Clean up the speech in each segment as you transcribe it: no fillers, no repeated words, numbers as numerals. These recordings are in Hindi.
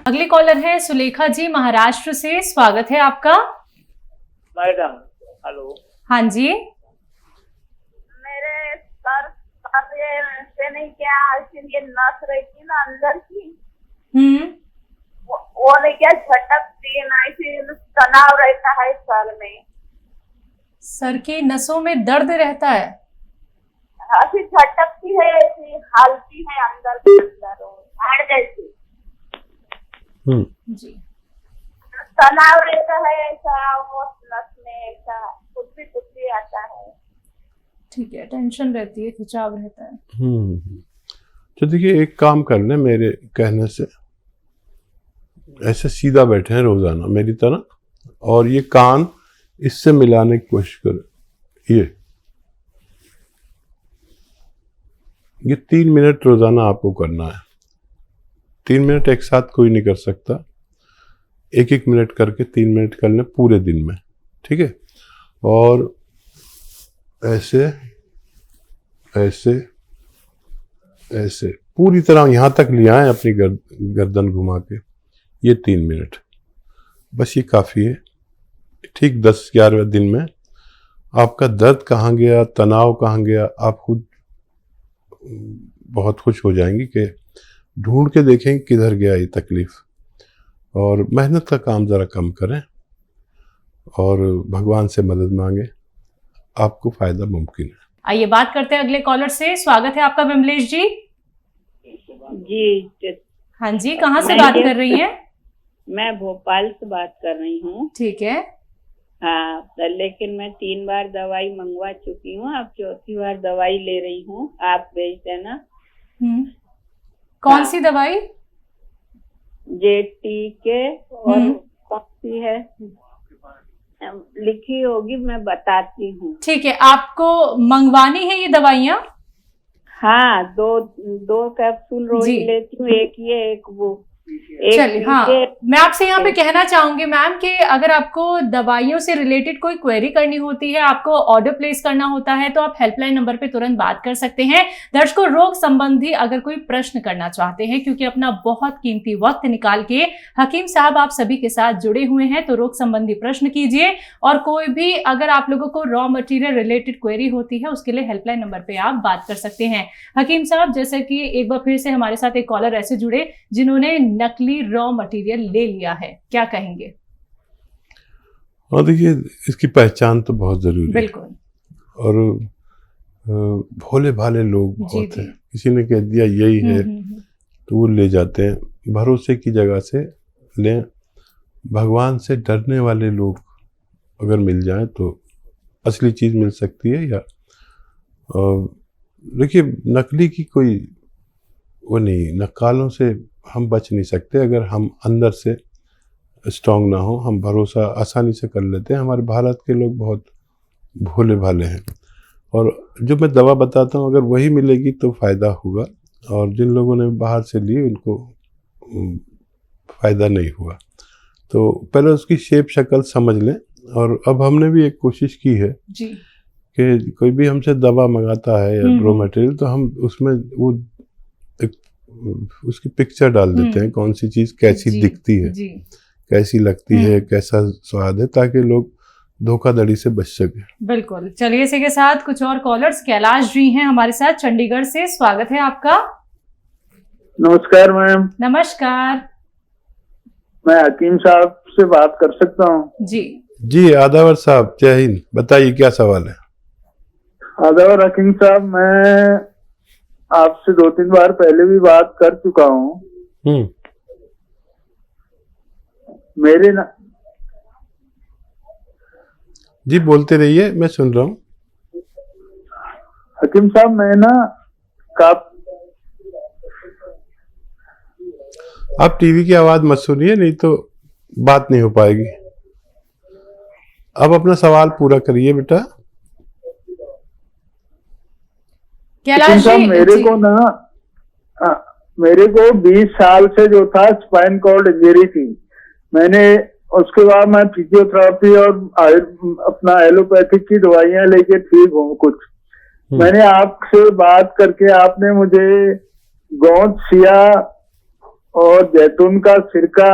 अगली कॉलर है सुलेखा जी महाराष्ट्र से, स्वागत है आपका। Madam hello. हाँ जी। मेरे सर से नहीं क्या ये नस रहती ना अंदर की, वो नहीं क्या झटकती है ना, इसी तनाव रहता है सर में। सर की नसों में दर्द रहता है? ऐसी झटकती है, ऐसी हालती है अंदर के अंदर झाड़ जैसी। जी। तनाव रहता है ऐसा, वो नस में ऐसा कुछ भी आता है। ठीक है, टेंशन रहती है, खिंचाव रहता है। तो देखिए, एक काम कर लें मेरे कहने से, ऐसे सीधा बैठे हैं रोजाना मेरी तरह, और ये कान इससे मिलाने की कोशिश करें। ये 3 मिनट रोजाना आपको करना है। 3 मिनट एक साथ कोई नहीं कर सकता, 1-1 मिनट करके 3 मिनट कर लें पूरे दिन में, ठीक है। और ऐसे ऐसे ऐसे पूरी तरह यहाँ तक ले आए अपनी गर्दन घुमा के, ये 3 मिनट बस, ये काफ़ी है। ठीक 10-11वें दिन में आपका दर्द कहाँ गया, तनाव कहाँ गया, आप खुद बहुत खुश हो जाएंगी कि ढूंढ के देखेंगे किधर गया ये तकलीफ। और मेहनत का काम ज़रा कम करें और भगवान से मदद मांगे, आपको फ़ायदा मुमकिन है। आइए बात करते हैं अगले कॉलर से, स्वागत है आपका विमलेश जी। जी हाँ जी, कहाँ से बात कर रही हैं? मैं भोपाल से बात कर रही हूँ। ठीक है। हाँ, लेकिन मैं 3 बार दवाई मंगवा चुकी हूँ, अब 4थी बार दवाई ले रही हूँ, आप भेज देना। कौन सी दवाई? JTK और कौन सी है लिखी होगी, मैं बताती हूँ। ठीक है, आपको मंगवानी है ये दवाइयाँ? हाँ, दो कैप्सूल रोज लेती हूँ, एक ये एक वो। चलिए, हाँ, मैं आपसे यहाँ पे कहना चाहूंगी मैम कि अगर आपको दवाइयों से रिलेटेड कोई क्वेरी करनी होती है, आपको ऑर्डर प्लेस करना होता है, तो आप हेल्पलाइन नंबर पे तुरंत बात कर सकते हैं। दर्शकों, रोग संबंधी अगर कोई प्रश्न करना चाहते हैं, क्योंकि अपना बहुत कीमती वक्त निकाल के हकीम साहब आप सभी के साथ जुड़े हुए हैं, तो रोग संबंधी प्रश्न कीजिए। और कोई भी अगर आप लोगों को रॉ मटेरियल रिलेटेड क्वेरी होती है, उसके लिए हेल्पलाइन नंबर पे आप बात कर सकते हैं। हकीम साहब, जैसे कि एक बार फिर से हमारे साथ एक कॉलर ऐसे जुड़े जिन्होंने नकली रॉ मटेरियल ले लिया है, क्या कहेंगे? और देखिए, इसकी पहचान तो बहुत जरूरी है। बिल्कुल। और भोले भाले लोग बहुत हैं, किसी ने कह दिया यही है तो वो ले जाते हैं। भरोसे की जगह से लें। भगवान से डरने वाले लोग अगर मिल जाएं तो असली चीज मिल सकती है। या देखिए, नकली की कोई वो नहीं, नकालों से हम बच नहीं सकते अगर हम अंदर से स्ट्रांग ना हो। हम भरोसा आसानी से कर लेते हैं। हमारे भारत के लोग बहुत भोले भाले हैं, और जो मैं दवा बताता हूँ अगर वही मिलेगी तो फ़ायदा होगा, और जिन लोगों ने बाहर से ली उनको फ़ायदा नहीं हुआ। तो पहले उसकी शेप शक्ल समझ लें। और अब हमने भी एक कोशिश की है जी कि कोई भी हमसे दवा मंगाता है या रॉ मटेरियल, तो हम उसमें वो उसकी पिक्चर डाल देते हैं, कौन सी चीज कैसी दिखती है, कैसी लगती है, कैसा स्वाद है, ताकि लोग धोखाधड़ी से बच सके। बिल्कुल। चलिए, इसी के साथ कुछ और कॉलर्स, कैलाश जी हैं हमारे साथ चंडीगढ़ से, स्वागत है आपका। नमस्कार मैम। नमस्कार। मैं हकीम साहब से बात कर सकता हूँ? जी आदावर साहब, जय हिंद। बताइए क्या सवाल है? आदावर हकीम साहब, मैं आपसे 2-3 बार पहले भी बात कर चुका हूँ। मेरे ना जी बोलते रहिए, मैं सुन रहा हूँ। हकीम साहब, मैं ना आप टीवी की आवाज मत सुनिए, नहीं तो बात नहीं हो पाएगी। अब अपना सवाल पूरा करिए बेटा। मेरे को 20 साल से जो था स्पाइन कॉर्ड इंजरी थी। मैंने उसके बाद मैं फिजियोथेरेपी और अपना एलोपैथिक की दवाइयां लेके ठीक हूँ कुछ। मैंने आपसे बात करके आपने मुझे गोंद सिया और जैतून का सिरका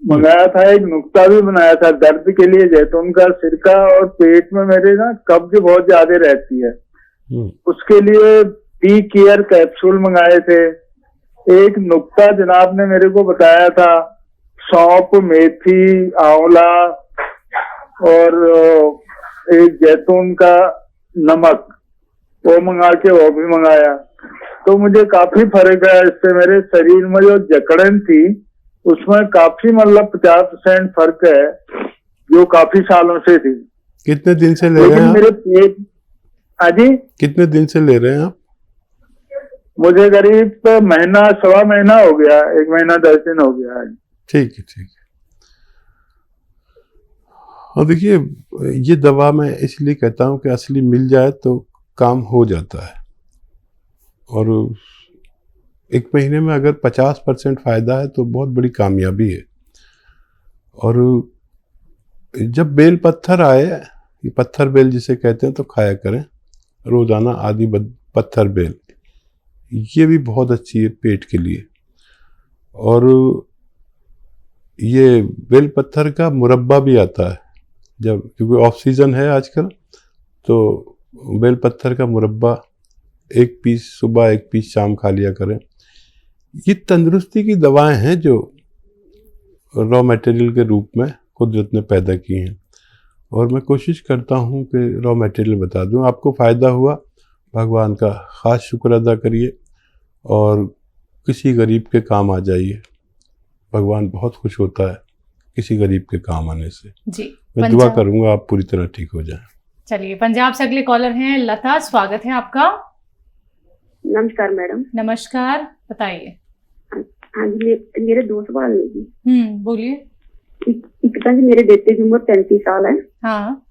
मंगाया था, एक नुक्ता भी बनाया था दर्द के लिए, जैतून का सिरका। और पेट में मेरे ना कब्ज बहुत ज्यादा रहती है, उसके लिए टी केयर कैप्सूल मंगाए थे। एक नुक्ता जनाब ने मेरे को बताया था, सौंफ, मेथी, आंवला और एक जैतून का नमक, वो मंगा के वो भी मंगाया। तो मुझे काफी फर्क है इससे। मेरे शरीर में जो जकड़न थी उसमें काफी मतलब 50% फर्क है, जो काफी सालों से थी। कितने दिन से ले रहे हैं मेरे पेट, जी कितने दिन से ले रहे हैं आप? मुझे करीब महीना, सवा महीना हो गया, 1 महीना 10 दिन हो गया है। ठीक है, ठीक है। और देखिए, ये दवा मैं इसलिए कहता हूँ कि असली मिल जाए तो काम हो जाता है। और 1 महीने में अगर 50% फ़ायदा है तो बहुत बड़ी कामयाबी है। और जब बेल पत्थर आए, ये पत्थर बेल जिसे कहते हैं, तो खाया करें रोज़ाना आधी पत्थर बेल, ये भी बहुत अच्छी है पेट के लिए। और ये बेल पत्थर का मुरब्बा भी आता है, जब क्योंकि ऑफ सीज़न है आजकल, तो बेल पत्थर का मुरब्बा 1 पीस सुबह 1 पीस शाम खा लिया करें। ये तंदुरुस्ती की दवाएं हैं जो रॉ मटेरियल के रूप में कुदरत ने पैदा की हैं, और मैं कोशिश करता हूं कि रॉ मटेरियल बता दूं। आपको फ़ायदा हुआ, भगवान का ख़ास शुक्र अदा करिए और किसी गरीब के काम आ जाइए। भगवान बहुत खुश होता है किसी गरीब के काम आने से। जी, मैं दुआ करूंगा आप पूरी तरह ठीक हो जाएं। चलिए, पंजाब से अगले कॉलर हैं लता, स्वागत है आपका। नमस्कार मैडम। नमस्कार, बताइए। हाँ जी, मेरे 2 सवाल है जी। बोलिए। एक तो मेरे बेटे की उम्र 35 साल है। हाँ।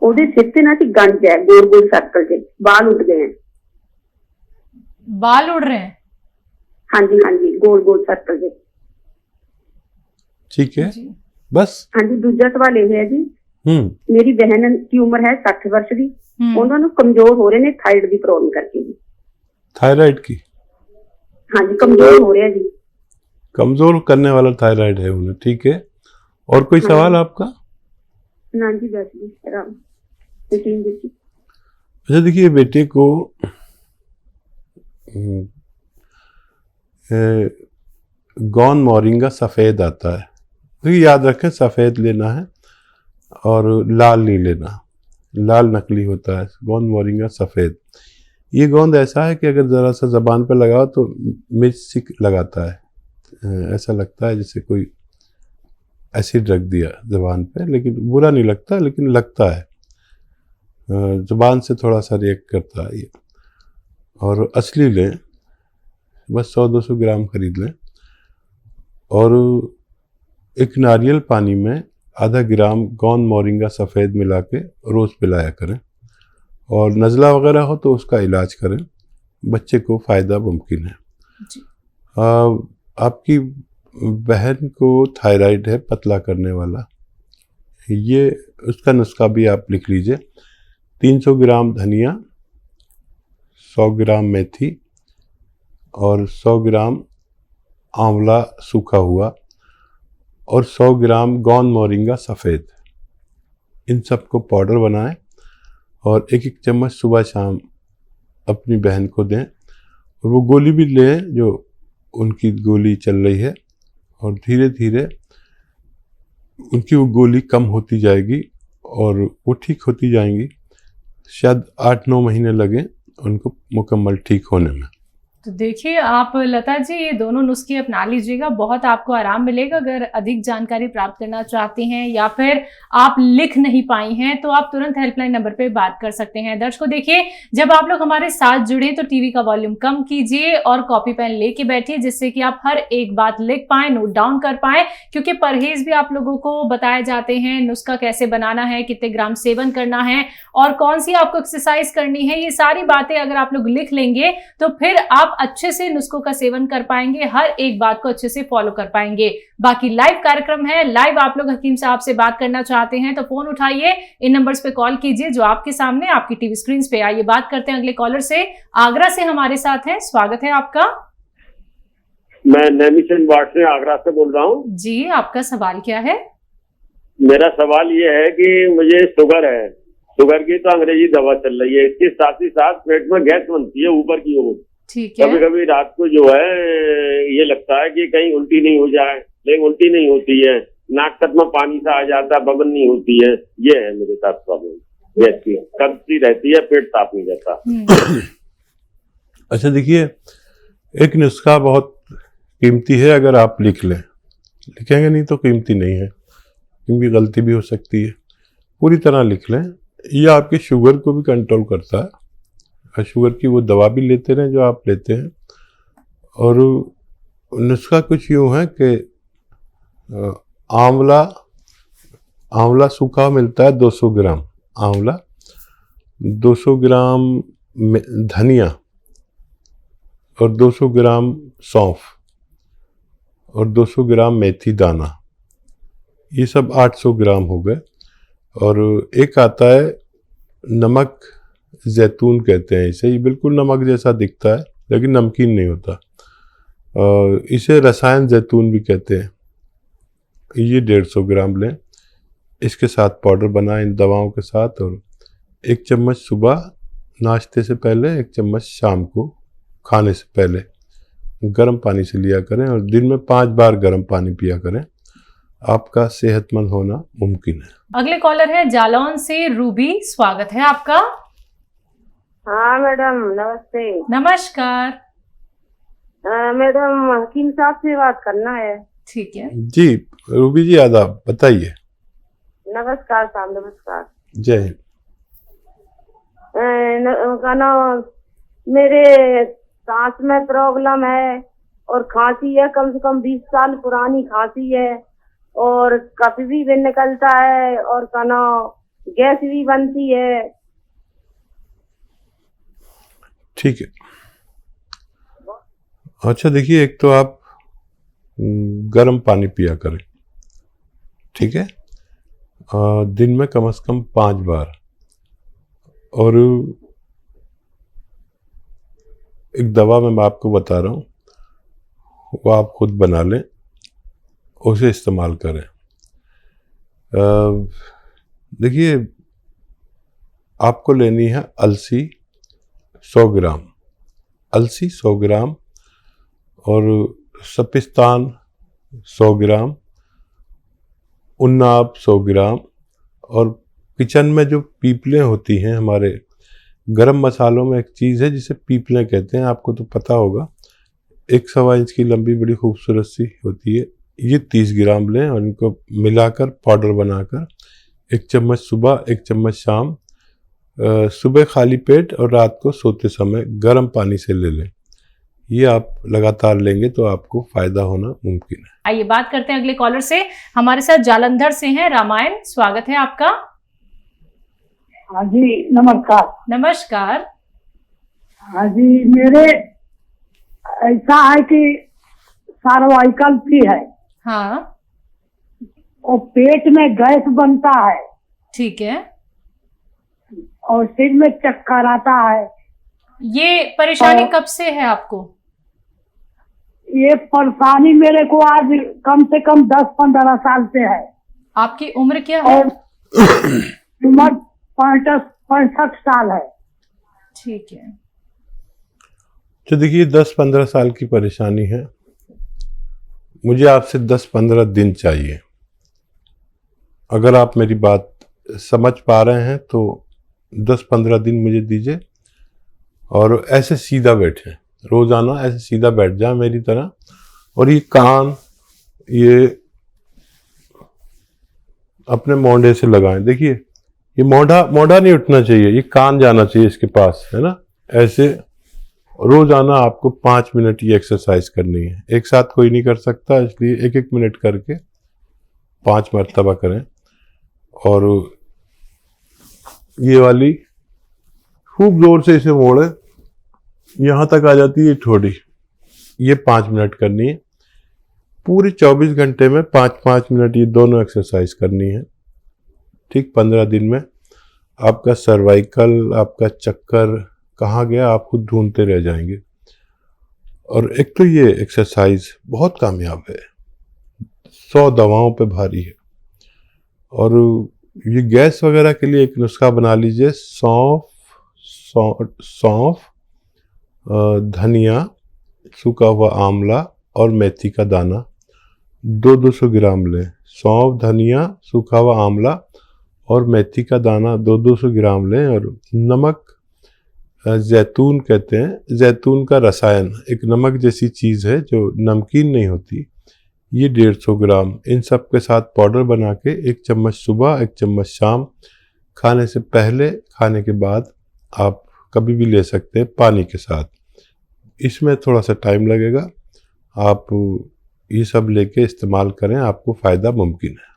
ਉਹਦੇ सिर पे ना गंज है, गोल गोल सर्कल के बाल उठ गए हैं। बाल उड़ रहे हैं? हाँ जी, गोल गोल सर्कल के। ठीक है, बस। हाँ जी, दूसरा सवाल ये है जी, मेरी बहन की उम्र है 60 वर्ष की, उन्होंने कमजोर हो रहे ने थायराइड की प्रॉब्लम करके जी। थायराइड की? हाँ जी, कमजोर हो रहे हैं जी। कमजोर करने वाला थायराइड है उन्हें, ठीक है। और कोई सवाल आपका? ना जी, बस जी। अच्छा, देखिए, बेटे को गौन मोरिंगा सफ़ेद आता है, तो याद रखें सफ़ेद लेना है और लाल नहीं लेना। लाल नकली होता है, गौन मोरिंगा सफ़ेद। ये गोंद ऐसा है कि अगर ज़रा सा ज़बान पर लगाओ तो मिर्च सी लगाता है, ऐसा लगता है जैसे कोई एसिड रख दिया ज़बान पे, लेकिन बुरा नहीं लगता, लेकिन लगता है, ज़बान से थोड़ा सा रिएक्ट करता है ये। और असली लें, बस 100-200 ग्राम खरीद लें और एक नारियल पानी में आधा ग्राम गौन मोरिंगा सफ़ेद मिला के रोज़ पिलाया करें। और नज़ला वगैरह हो तो उसका इलाज करें, बच्चे को फ़ायदा मुमकिन है। आपकी बहन को थायराइड है, पतला करने वाला, ये उसका नुस्खा भी आप लिख लीजिए। 300 ग्राम धनिया, 100 ग्राम मेथी और 100 ग्राम आंवला सूखा हुआ और 100 ग्राम गौन मोरिंगा सफ़ेद, इन सब को पाउडर बनाएं और 1-1 चम्मच सुबह शाम अपनी बहन को दें। और वो गोली भी लें जो उनकी गोली चल रही है, और धीरे धीरे उनकी वो गोली कम होती जाएगी और वो ठीक होती जाएंगी। शायद 8-9 महीने लगें उनको मुकम्मल ठीक होने में। तो देखिए आप लता जी, ये दोनों नुस्खे अपना लीजिएगा, बहुत आपको आराम मिलेगा। अगर अधिक जानकारी प्राप्त करना चाहती हैं या फिर आप लिख नहीं पाई हैं तो आप तुरंत हेल्पलाइन नंबर पे बात कर सकते हैं। दर्शकों देखिए, जब आप लोग हमारे साथ जुड़े तो टीवी का वॉल्यूम कम कीजिए और कॉपी पेन लेके बैठिए, जिससे कि आप हर एक बात लिख पाए, नोट डाउन कर पाए, क्योंकि परहेज भी आप लोगों को बताए जाते हैं। नुस्खा कैसे बनाना है, कितने ग्राम सेवन करना है और कौन सी आपको एक्सरसाइज करनी है, ये सारी बातें अगर आप लोग लिख लेंगे तो फिर आप अच्छे से नुस्खों का सेवन कर पाएंगे, हर एक बात को अच्छे से फॉलो कर पाएंगे। बाकी लाइव कार्यक्रम है, लाइव आप लोग हकीम साहब से बात करना चाहते हैं तो फोन उठाइए, इन नंबर्स पे कॉल कीजिए जो आपके सामने आपकी टीवी स्क्रीन पे। आइए बात करते हैं अगले कॉलर से। आगरा से हमारे साथ हैं, स्वागत है आपका। मैं नैमिशन वार्ड से आगरा से बोल रहा हूँ। जी, आपका सवाल क्या है? मेरा सवाल ये है कि मुझे शुगर है, शुगर की तो अंग्रेजी दवा चल रही है, इसके साथ ही साथ पेट में गैस बनती है ऊपर की ओर। ठीक है। कभी कभी रात को जो है ये लगता है कि कहीं उल्टी नहीं हो जाए, लेकिन उल्टी नहीं होती है। नाक तक में पानी सा आ जाता है, बबन नहीं होती है। ये है मेरे साथ प्रॉब्लम, गैस की कब्जी रहती है, पेट साफ नहीं रहता। अच्छा देखिए, एक नुस्खा बहुत कीमती है, अगर आप लिख लें, लिखेंगे नहीं तो कीमती नहीं है, क्योंकि गलती भी हो सकती है। पूरी तरह लिख लें, ये आपकी शुगर को भी कंट्रोल करता है, और शुगर की वो दवा भी लेते रहें जो आप लेते हैं। और नुस्खा कुछ यूँ है कि आंवला सूखा मिलता है 200 ग्राम आंवला, 200 ग्राम धनिया और 200 ग्राम सौंफ और 200 ग्राम मेथी दाना, ये सब 800 ग्राम हो गए। और एक आता है नमक जैतून कहते हैं इसे, ये बिल्कुल नमक जैसा दिखता है लेकिन नमकीन नहीं होता, इसे रसायन जैतून भी कहते हैं। ये 150 ग्राम लें, इसके साथ पाउडर बनाएं इन दवाओं के साथ, और 1 चम्मच सुबह नाश्ते से पहले, 1 चम्मच शाम को खाने से पहले गर्म पानी से लिया करें, और दिन में 5 बार गर्म पानी पिया करें। आपका सेहतमंद होना मुमकिन है। अगले कॉलर है जालौन से रूबी, स्वागत है आपका। हाँ मैडम, नमस्ते। नमस्कार। मैडम हकीम साहब से बात करना है। ठीक है जी रूबी जी, आदाब, बताइए। नमस्कार साहब, नमस्कार। जय हिंद। मेरे सांस में प्रॉब्लम है और खांसी है, कम से कम 20 साल पुरानी खांसी है, और कफ भी निकलता है, और गैस भी बनती है। ठीक है। अच्छा देखिए, एक तो आप गर्म पानी पिया करें, ठीक है, दिन में कम से कम 5 बार। और एक दवा मैं आपको बता रहा हूँ, वो आप खुद बना लें, उसे इस्तेमाल करें। देखिए, आपको लेनी है अलसी 100 ग्राम, अलसी 100 ग्राम, और सपिस्तान 100 ग्राम, उन्नाब 100 ग्राम, और किचन में जो पीपलें होती हैं हमारे गरम मसालों में, एक चीज़ है जिसे पीपलें कहते हैं, आपको तो पता होगा, 1 इंच की लंबी बड़ी खूबसूरत सी होती है। ये 30 ग्राम लें और इनको मिलाकर पाउडर बनाकर 1 चम्मच सुबह, 1 चम्मच शाम, सुबह खाली पेट और रात को सोते समय गर्म पानी से ले लें। ये आप लगातार लेंगे तो आपको फायदा होना मुमकिन है। आइए बात करते हैं अगले कॉलर से। हमारे साथ जालंधर से हैं रामायण, स्वागत है आपका। हाँ जी, नमस्कार। नमस्कार। हाँ जी, मेरे ऐसा है कि सर्वाइकल भी है। हाँ। और पेट में गैस बनता है। ठीक है। और सिर में चक्कर आता है। ये परेशानी कब से है आपको? ये परेशानी मेरे को आज कम से कम 10-15 साल से है। आपकी उम्र क्या है? उम्र 65 साल है। ठीक है। तो देखिए, 10-15 साल की परेशानी है, मुझे आपसे 10-15 दिन चाहिए। अगर आप मेरी बात समझ पा रहे हैं तो 10-15 दिन मुझे दीजिए, और ऐसे सीधा बैठे, रोजाना ऐसे सीधा बैठ जाए मेरी तरह, और ये कान ये अपने मोंढे से लगाएं। देखिए, ये मोंढा नहीं उठना चाहिए, ये कान जाना चाहिए इसके पास, है ना। ऐसे रोजाना आपको 5 मिनट ये एक्सरसाइज करनी है। एक साथ कोई नहीं कर सकता, इसलिए 1-1 मिनट करके 5 मरतबा करें। और ये वाली खूब जोर से इसे मोड़े, यहाँ तक आ जाती है ठोड़ी, ये 5 मिनट करनी है। पूरे 24 घंटे में 5-5 मिनट ये दोनों एक्सरसाइज करनी है। ठीक 15 दिन में आपका सर्वाइकल, आपका चक्कर कहाँ गया आप खुद ढूंढते रह जाएंगे। और एक तो ये एक्सरसाइज बहुत कामयाब है, 100 दवाओं पे भारी है। और ये गैस वगैरह के लिए एक नुस्खा बना लीजिए, सौंफ, धनिया, सूखा हुआ आंवला और मेथी का दाना 200 ग्राम लें। सौंफ, धनिया, सूखा हुआ आंवला और मेथी का दाना 200 ग्राम लें। और नमक, जैतून कहते हैं, जैतून का रसायन, एक नमक जैसी चीज़ है जो नमकीन नहीं होती, ये 150 ग्राम। इन सब के साथ पाउडर बना के 1 चम्मच सुबह, 1 चम्मच शाम, खाने से पहले, खाने के बाद आप कभी भी ले सकते हैं पानी के साथ। इसमें थोड़ा सा टाइम लगेगा, आप ये सब लेके इस्तेमाल करें, आपको फ़ायदा मुमकिन है।